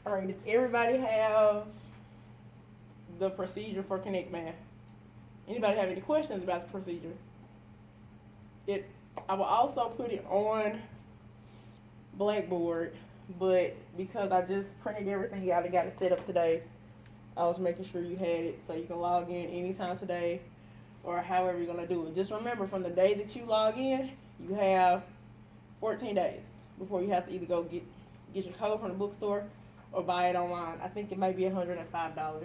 All right, does everybody have the procedure for Connect Math? Anybody have any questions about the procedure? It, I will also put it on Blackboard, but because I just printed everything out and got it set up today, I was making sure you had it so you can log in anytime today or however you're going to do it. Just remember, from the day that you log in, you have 14 days before you have to either go get your code from the bookstore or buy it online. I think it may be $105.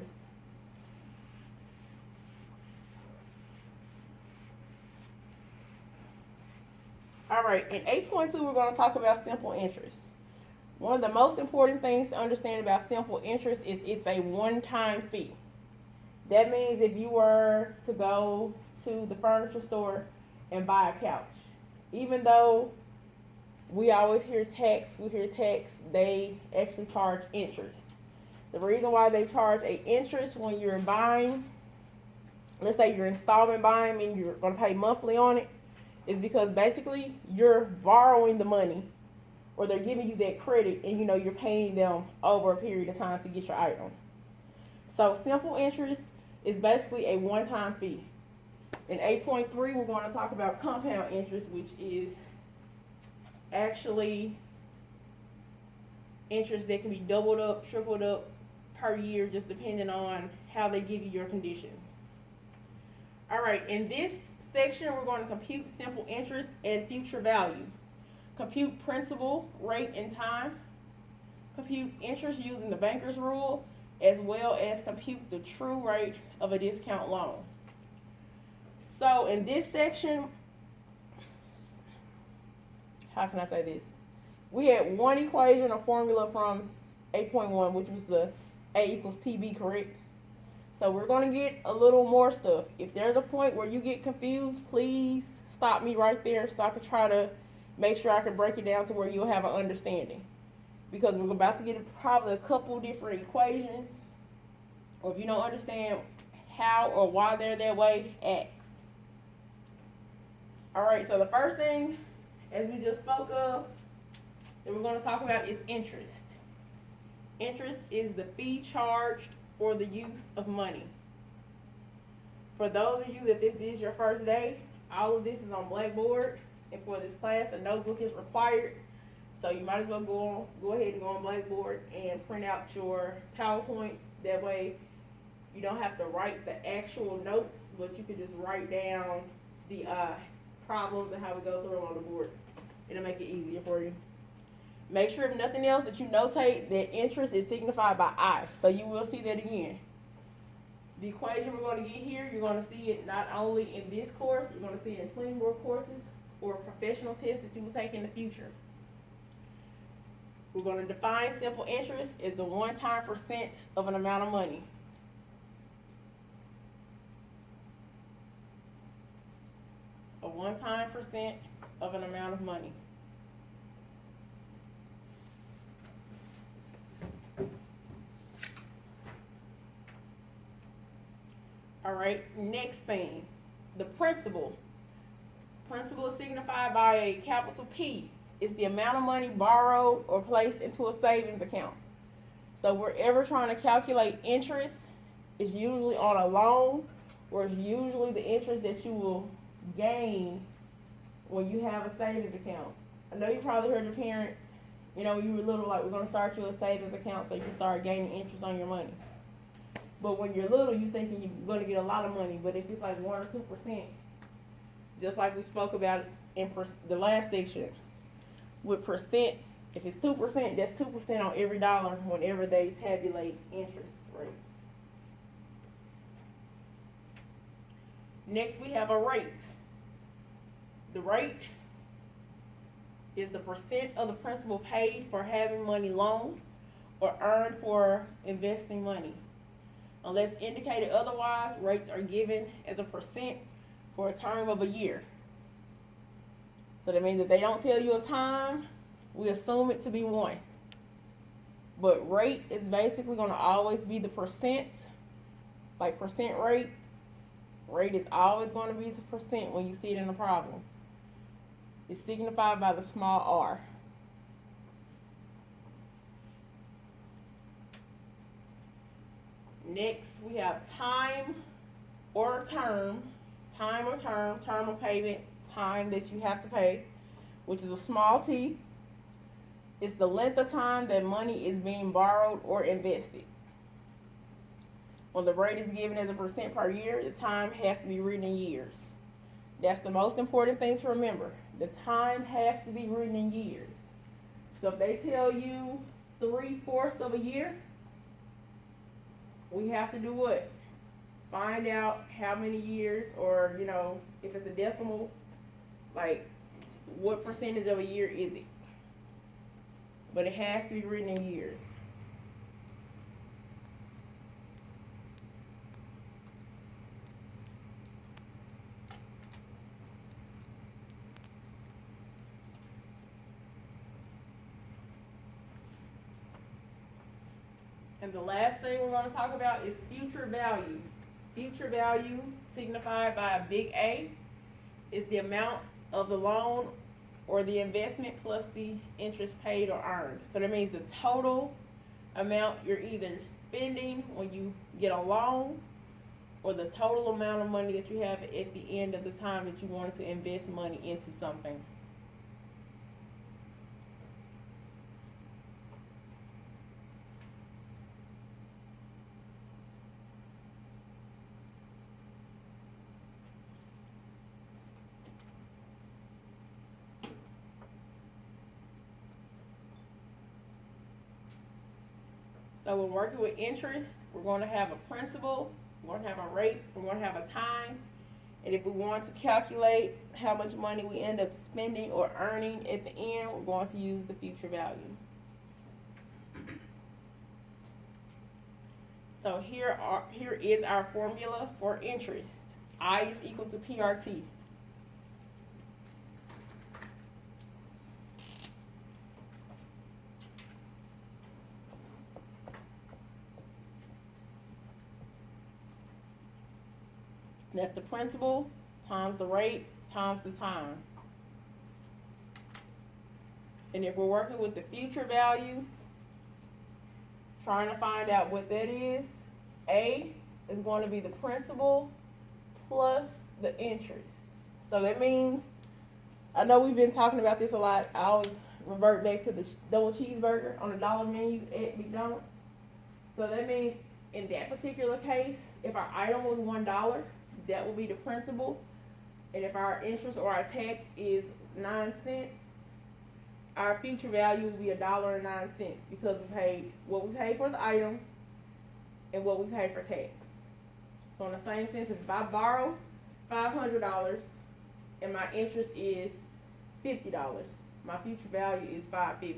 All right, in 8.2, we're going to talk about simple interest. One of the most important things to understand about simple interest is it's a one-time fee. That means if you were to go to the furniture store and buy a couch, even though we always hear tax, they actually charge interest. The reason why they charge a interest when you're buying, let's say you're installment buying and you're going to pay monthly on it, is because basically you're borrowing the money or they're giving you that credit and you're paying them over a period of time to get your item. So simple interest is basically a one-time fee. In 8.3, we're going to talk about compound interest, which is actually interest that can be doubled up, tripled up per year, just depending on how they give you your conditions. All right, in this section, we're going to compute simple interest and future value, compute principal, rate, and time, compute interest using the banker's rule, as well as compute the true rate of a discount loan. So in this section, how can I say this? We had one equation or formula from 8.1, which was the A equals PB, correct? So we're going to get a little more stuff. If there's a point where you get confused, please stop me right there so I can try to make sure I can break it down to where you'll have an understanding. Because we're about to get probably a couple different equations. Or if you don't understand how or why they're that way, ask. Alright, so the first thing, as we just spoke of, that we're going to talk about is interest. Interest is the fee charged for the use of money. For those of you that this is your first day, all of this is on Blackboard, and for this class, a notebook is required. So you might as well go ahead and go on Blackboard and print out your PowerPoints. That way, you don't have to write the actual notes, but you can just write down the problems and how we go through them on the board. It'll make it easier for you. Make sure, if nothing else, that you notate that interest is signified by I. So you will see that again. The equation we're going to get here, you're going to see it not only in this course, you're going to see it in plenty more courses or professional tests that you will take in the future. We're going to define simple interest as the one-time percent of an amount of money. A one-time percent of an amount of money. All right, next thing, the principal. Principal is signified by a capital P. It's the amount of money borrowed or placed into a savings account. So wherever trying to calculate interest, it's usually on a loan, or it's usually the interest that you will gain when you have a savings account. I know you probably heard your parents, when you were little, like, we're going to start you a savings account so you can start gaining interest on your money. But when you're little, you're thinking you're going to get a lot of money. But if it's like 1 or 2%, just like we spoke about in the last section, with percents, if it's 2%, that's 2% on every dollar whenever they tabulate interest rates. Next, we have a rate. The rate is the percent of the principal paid for having money loaned or earned for investing money. Unless indicated otherwise, rates are given as a percent for a term of a year. So that means if they don't tell you a time, we assume it to be 1. But rate is basically going to always be the percent, like percent rate. Rate is always going to be the percent when you see it in a problem. It's signified by the small r. Next, we have time or term, term of payment, time that you have to pay, which is a small t. It's the length of time that money is being borrowed or invested. When the rate is given as a percent per year, the time has to be written in years. That's the most important thing to remember. The time has to be written in years. So if they tell you 3/4 of a year, we have to do what? Find out how many years, or if it's a decimal, like what percentage of a year is it? But it has to be written in years. And the last thing we're going to talk about is future value. Future value, signified by a big A, is the amount of the loan or the investment plus the interest paid or earned. So that means the total amount you're either spending when you get a loan, or the total amount of money that you have at the end of the time that you wanted to invest money into something. So when working with interest, we're going to have a principal, we're going to have a rate, we're going to have a time, and if we want to calculate how much money we end up spending or earning at the end, we're going to use the future value. So here is our formula for interest. I is equal to PRT. That's the principal times the rate times the time. And if we're working with the future value, trying to find out what that is, A is going to be the principal plus the interest. So that means, I know we've been talking about this a lot. I always revert back to the double cheeseburger on the dollar menu at McDonald's. So that means in that particular case, if our item was $1, that will be the principal. And if our interest or our tax is 9 cents, our future value will be $1.09, because we paid what we paid for the item and what we paid for tax. So in the same sense, if I borrow $500 and my interest is $50, my future value is $5.50.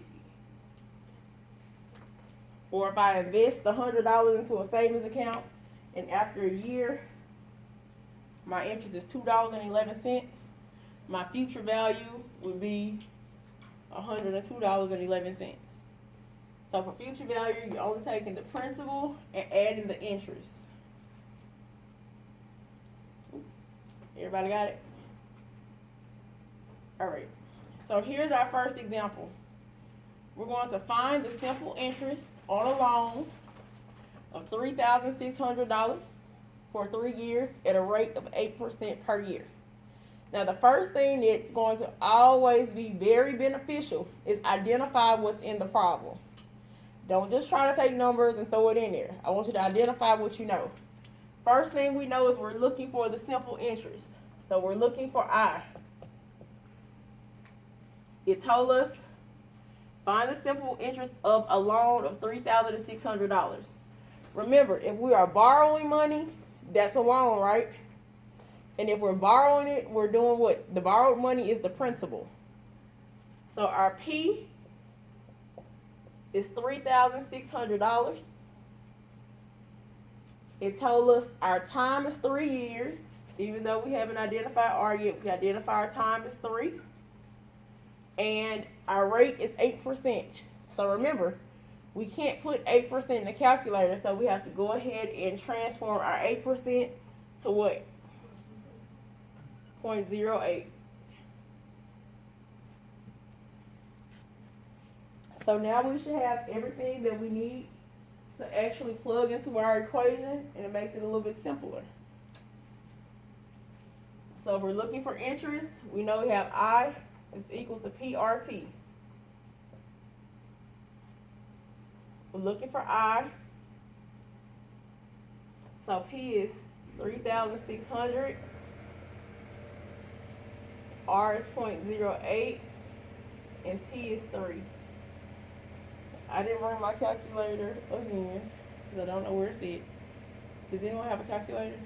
Or if I invest $100 into a savings account and after a year my interest is $2.11, my future value would be $102.11. So for future value, you're only taking the principal and adding the interest. Oops. Everybody got it? All right. So here's our first example. We're going to find the simple interest on a loan of $3,600 for 3 years at a rate of 8% per year. Now, the first thing that's going to always be very beneficial is identify what's in the problem. Don't just try to take numbers and throw it in there. I want you to identify what you know. First thing we know is we're looking for the simple interest. So we're looking for I. It told us find the simple interest of a loan of $3,600. Remember, if we are borrowing money, that's a loan, right? And if we're borrowing it, we're doing what? The borrowed money is the principal. So our P is $3,600. It told us our time is 3 years. Even though we haven't identified R yet, we identify our time is 3. And our rate is 8%. So remember, we can't put 8% in the calculator, so we have to go ahead and transform our 8% to what? 0.08. So now we should have everything that we need to actually plug into our equation, and it makes it a little bit simpler. So if we're looking for interest, we know we have I is equal to PRT. We're looking for I. So P is 3,600. R is 0.08. And T is 3. I didn't bring my calculator again because I don't know where it's at. Does anyone have a calculator?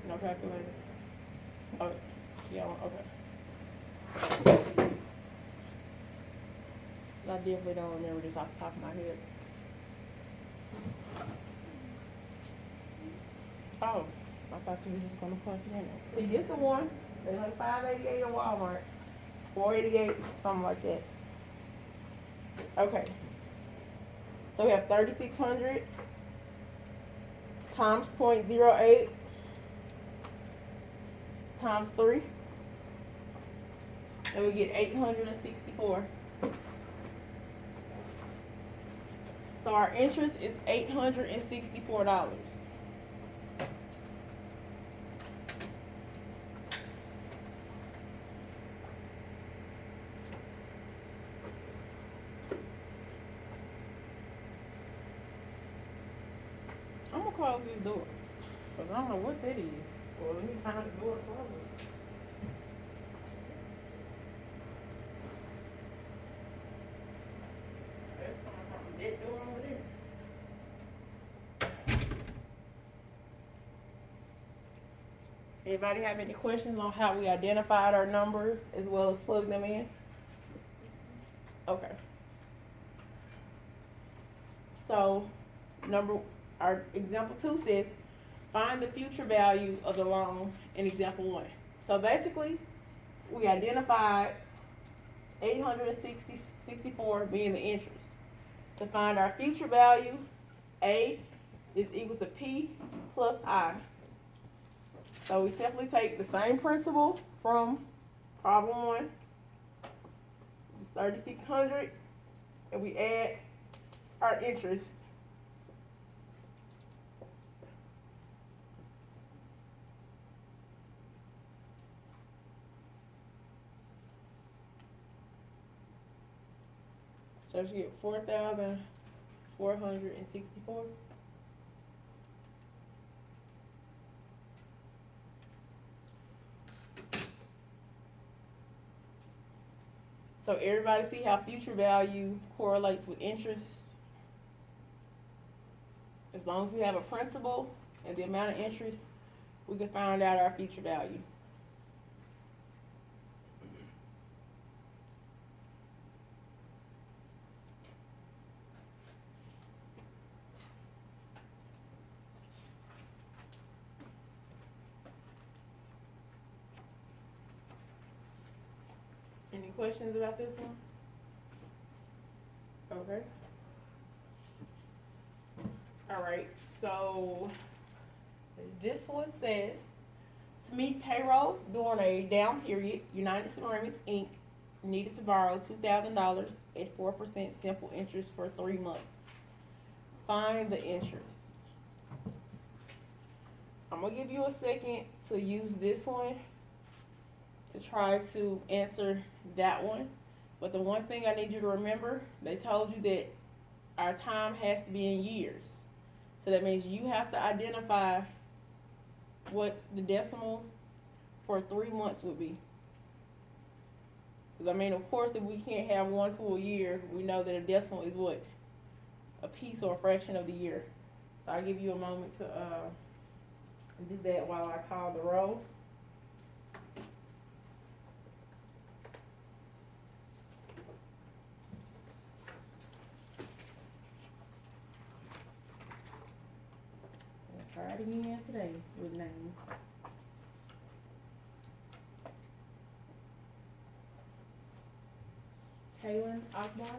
No calculator? Oh, yeah, okay. I definitely don't remember this off the top of my head. Oh, I thought you were just going to punch it in there. See, this the one. It's like $5.88 at Walmart. $4.88, something like that. Okay. So we have 3,600 times 0.08 times 3. And we get 864. So our interest is $864. I'm gonna close this door because I don't know what that is. Well, let me find the door to close it. That's coming from that door over there. Anybody have any questions on how we identified our numbers as well as plug them in? Okay. So, our example 2 says, find the future value of the loan in example 1. So basically, we identified 864 being the interest. To find our future value, A is equal to P plus I. So we simply take the same principle from problem 1, it's 3,600, and we add our interest. So you get 4,464. So everybody see how future value correlates with interest? As long as we have a principal and the amount of interest, we can find out our future value. Any questions about this one? Okay. All right, so this one says, to meet payroll during a down period, United Ceramics Inc. needed to borrow $2,000 at 4% simple interest for 3 months. Find the interest. I'm gonna give you a second to use this one to try to answer that one. But the one thing I need you to remember, they told you that our time has to be in years. So that means you have to identify what the decimal for 3 months would be. Because I mean, of course, if we can't have one full year, we know that a decimal is what? A piece or a fraction of the year. So I'll give you a moment to do that while I call the roll. Try it again today with names. Kaylin Akbar.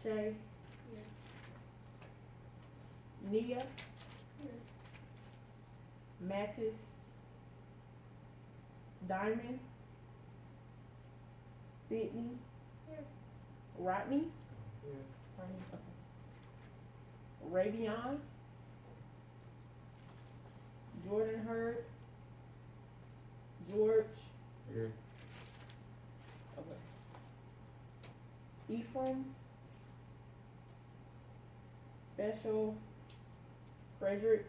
Shay. Nia. Mattis. Diamond. Sydney. Rodney, Ravion, Jordan Hurd, George, Here. okay. Ephraim, Special, Frederick,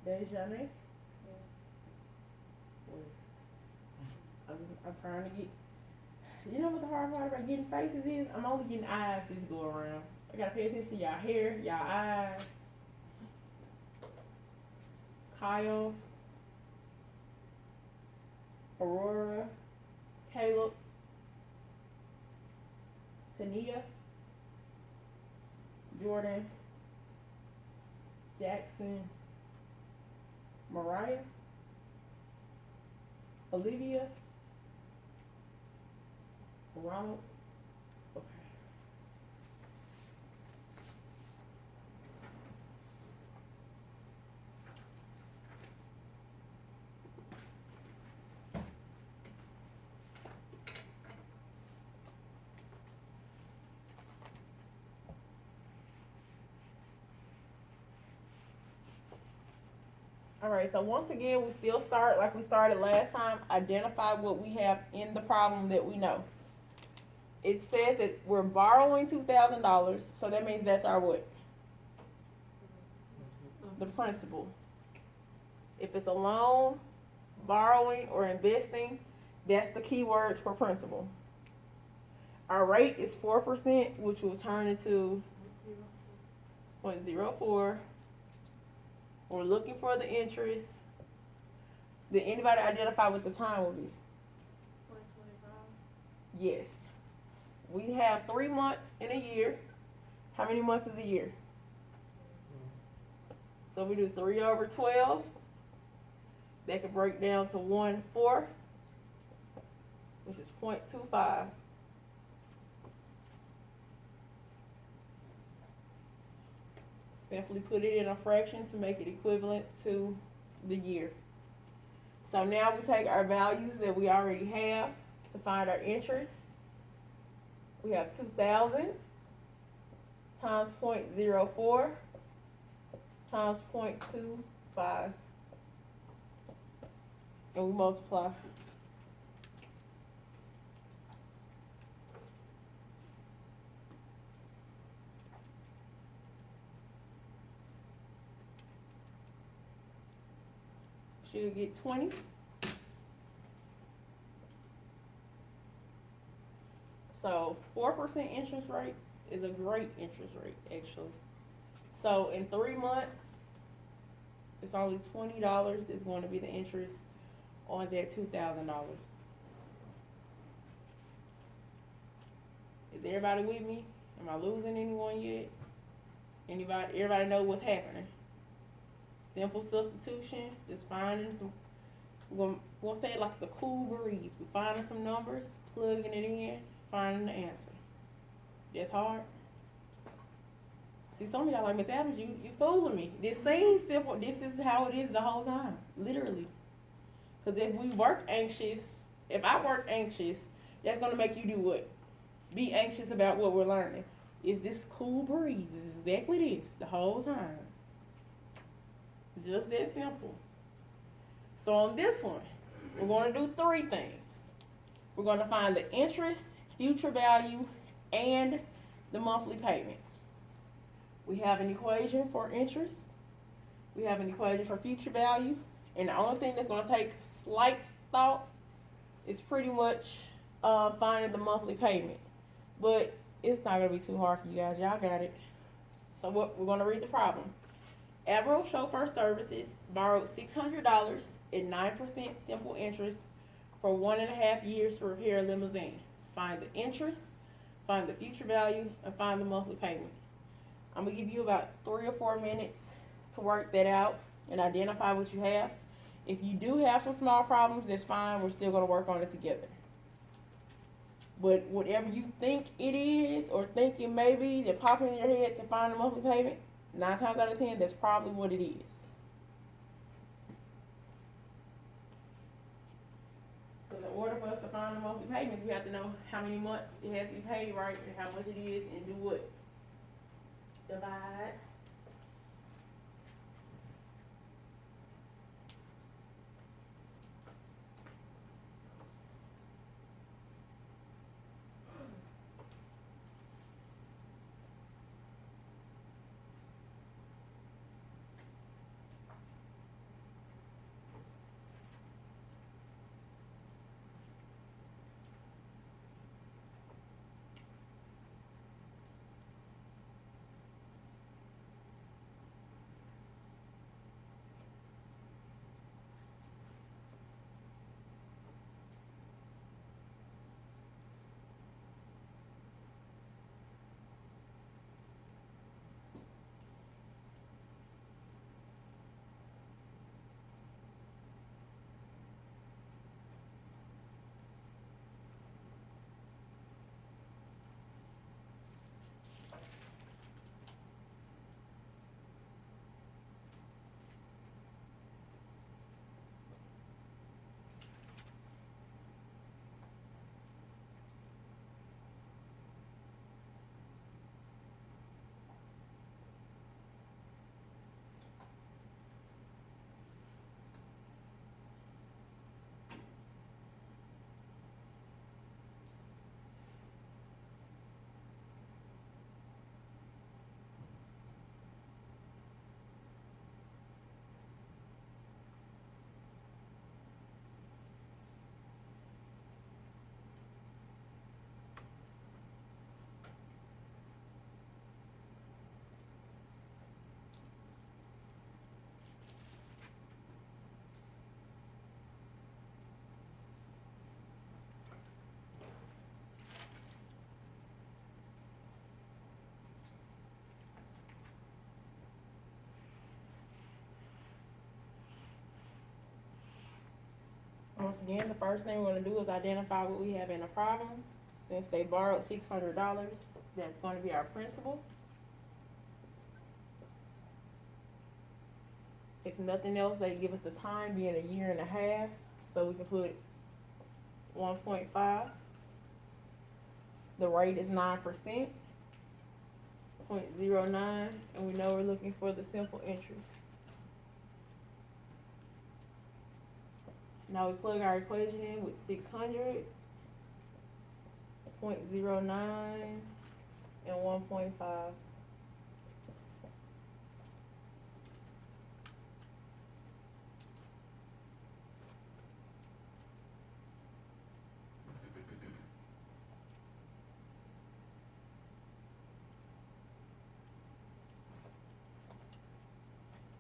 Dejane. I'm trying to get. You know what the hard part about getting faces is? I'm only getting eyes this go around. I gotta pay attention to y'all hair, y'all eyes. Kyle, Aurora, Caleb, Tania, Jordan, Jackson, Mariah, Olivia, Ronald. Okay. All right, so once again, we still start like we started last time. Identify what we have in the problem that we know. It says that we're borrowing $2,000, so that means that's our what? The principal. If it's a loan, borrowing, or investing, that's the key words for principal. Our rate is 4%, which will turn into 0.04. We're looking for the interest. Did anybody identify what the time will be? 2025. Yes. We have 3 months in a year. How many months is a year? So we do 3 over 12. That could break down to 1/4, which is 0.25. Simply put it in a fraction to make it equivalent to the year. So now we take our values that we already have to find our interest. We have 2,000 times 0.04 times 0.25. And we multiply. Should get 20. So 4% interest rate is a great interest rate, actually. So in 3 months, it's only $20 that's going to be the interest on that $2,000. Is everybody with me? Am I losing anyone yet? Everybody know what's happening? Simple substitution, just finding some, we're gonna say it like it's a cool breeze. We're finding some numbers, plugging it in, finding the answer. That's hard. See, some of y'all like, Miss Adams, you fooling me. This seems simple. This is how it is the whole time, literally. Because if I work anxious, that's gonna make you do what? Be anxious about what we're learning. Is this cool breeze? It's exactly this the whole time. Just that simple. So on this one, we're going to do 3 things. We're going to find the interest, future value, and the monthly payment. We have an equation for interest. We have an equation for future value. And the only thing that's going to take slight thought is pretty much finding the monthly payment. But it's not going to be too hard for you guys. Y'all got it. So we're going to read the problem. Averill Chauffeur Services borrowed $600 at 9% simple interest for 1.5 years to repair a limousine. Find the interest, find the future value, and find the monthly payment. I'm going to give you about 3 or 4 minutes to work that out and identify what you have. If you do have some small problems, that's fine. We're still going to work on it together. But whatever you think it is or think it may be that pops in your head to find the monthly payment, 9 times out of 10, that's probably what it is. Because in order for us find the monthly payments, we have to know how many months it has to be paid, right, and how much it is, and do what? Divide. Once again, the first thing we're gonna do is identify what we have in a problem. Since they borrowed $600, that's gonna be our principal. If nothing else, they give us the time being a year and a half, so we can put 1.5. The rate is 9%, 0.09, and we know we're looking for the simple interest. Now we plug our equation in with 600, 0.09, and 1.5.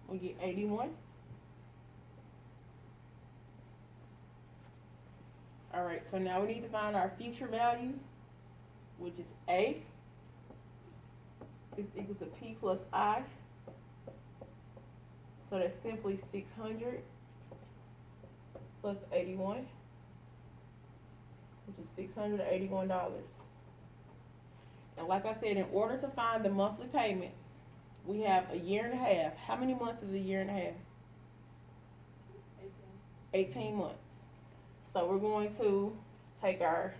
We get 81. Alright, so now we need to find our future value, which is A is equal to P plus I. So that's simply 600 plus 81, which is $681. And like I said, in order to find the monthly payments, we have a year and a half. How many months is a year and a half? 18 months. So we're going to take our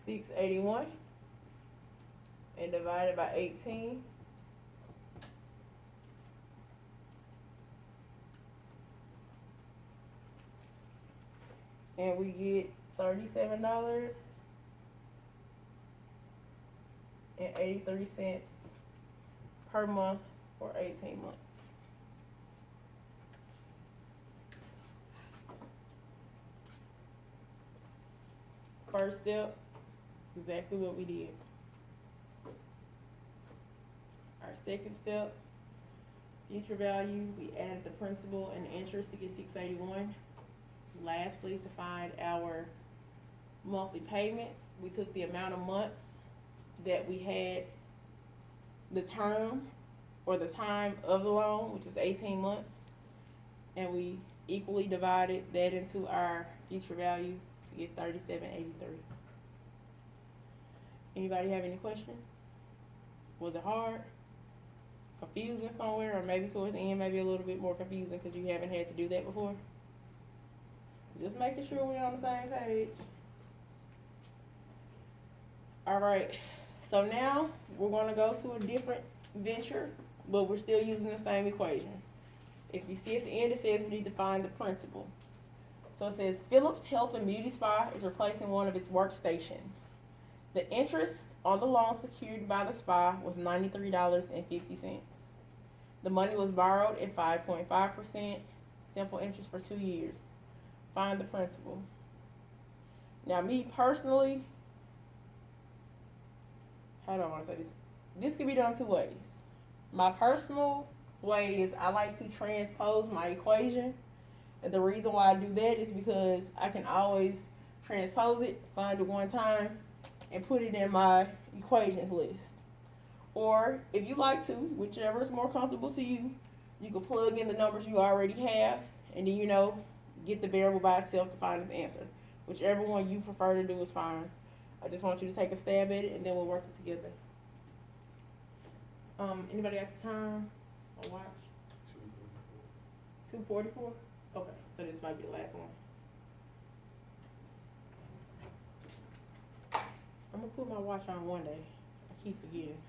681 and divide it by 18. And we get $37.83 per month for 18 months. First step, exactly what we did. Our second step, future value, we added the principal and the interest to get 681. Lastly, to find our monthly payments, we took the amount of months that we had the term or the time of the loan, which was 18 months, and we equally divided that into our future value to get 3783. Anybody have any questions? Was it hard? Confusing somewhere, or maybe towards the end maybe a little bit more confusing because you haven't had to do that before? Just making sure we're on the same page. All right. So now we're going to go to a different venture, but we're still using the same equation. If you see at the end, it says we need to find the principal. So it says Phillips Health and Beauty Spa is replacing one of its workstations. The interest on the loan secured by the spa was $93.50. The money was borrowed at 5.5%, simple interest for 2 years. Find the principal. Now, me personally, how do I want to say this? This could be done 2 ways. My personal way is I like to transpose my equation. And the reason why I do that is because I can always transpose it, find it one time, and put it in my equations list. Or if you like to, whichever is more comfortable to you, you can plug in the numbers you already have, and then get the variable by itself to find its answer. Whichever one you prefer to do is fine. I just want you to take a stab at it, and then we'll work it together. Anybody got the time or watch? 2:44. Okay, so this might be the last one. I'm gonna put my watch on one day. I keep forgetting.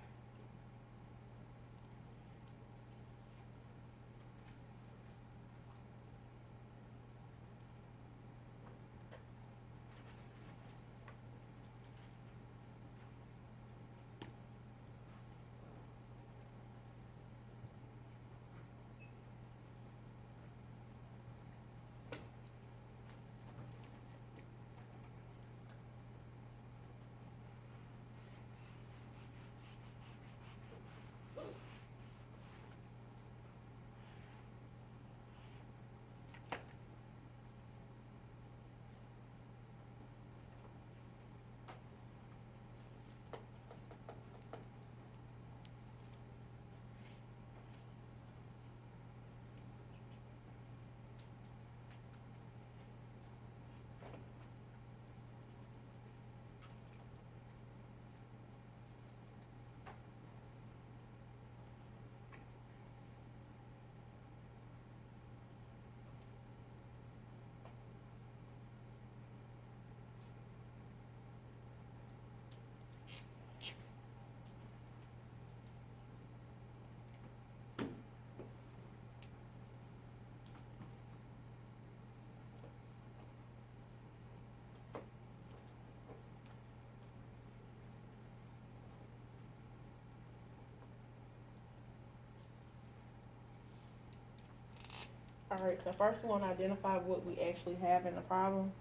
All right, so first we want to identify what we actually have in the problem.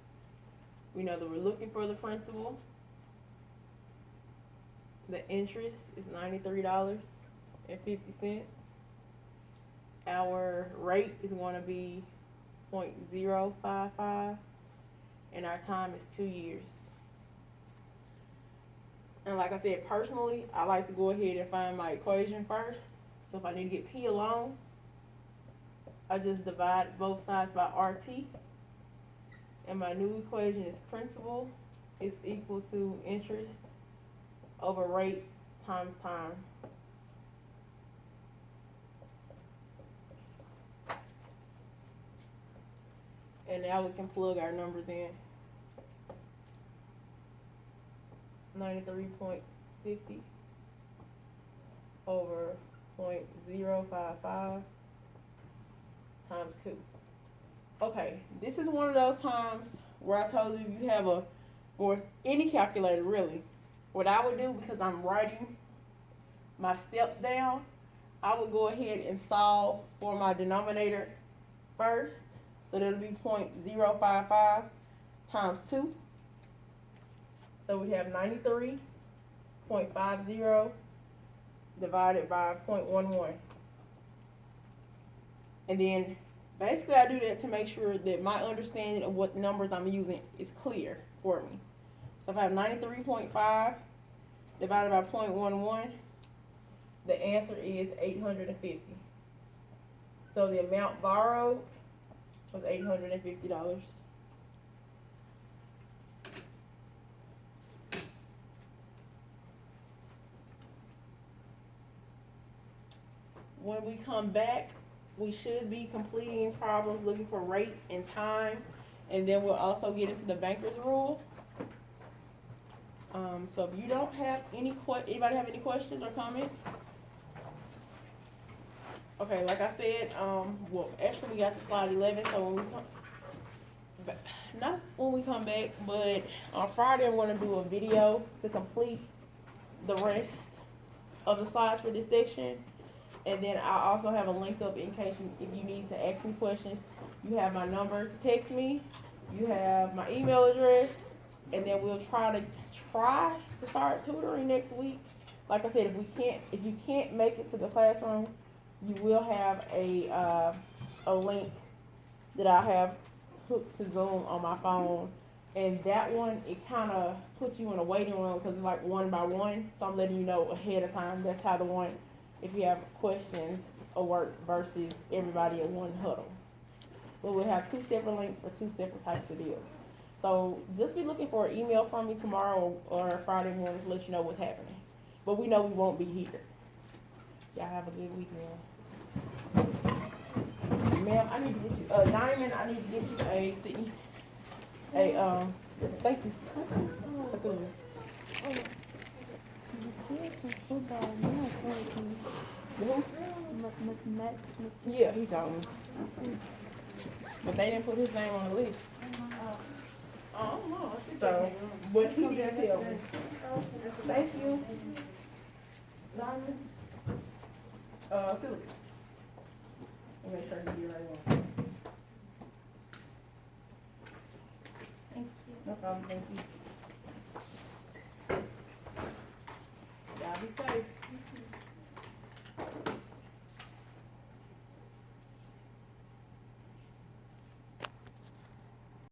We know that we're looking for the principal. The interest is $93.50. Our rate is going to be 0.055, and our time is 2 years. And like I said, personally, I like to go ahead and find my equation first. So if I need to get P alone, I just divide both sides by RT. And my new equation is principal is equal to interest over rate times time. And now we can plug our numbers in. 93.50 over 0.055 times 2. Okay, this is one of those times where I told you you have any calculator really. What I would do, because I'm writing my steps down, I would go ahead and solve for my denominator first. So that'll be 0.055 times 2. So we have 93.50 divided by 0.11. And then basically I do that to make sure that my understanding of what numbers I'm using is clear for me. So if I have 93.5 divided by 0.11, the answer is 850. So the amount borrowed was $850. When we come back, we should be completing problems looking for rate and time And then we'll also get into the banker's rule. So if you don't have anybody have any questions or comments? Okay, like I said, well, actually we got to slide 11, so when we come, not when we come back, but on Friday I'm gonna do a video to complete the rest of the slides for this section. And then I also have a link up in case if you need to ask me questions. You have my number to text me. You have my email address, and then we'll try to start tutoring next week. Like I said, if you can't make it to the classroom, you will have a link that I have hooked to Zoom on my phone, and that one it kind of puts you in a waiting room because it's like one by one. So I'm letting you know ahead of time. That's how the one, if you have questions or work versus everybody in one huddle. But we'll have 2 separate links for 2 separate types of deals. So just be looking for an email from me tomorrow or Friday morning to let you know what's happening. But we know we won't be here. Y'all have a good weekend. Ma'am, I need to get you, Diamond, I need to get you thank you. What's this? Yeah, he told me. But they didn't put his name on the list. I don't know. So, but he did tell me. Thank you. Diamond. Phillips. Make sure you do the right one. Thank you. No problem, thank you. Y'all be safe.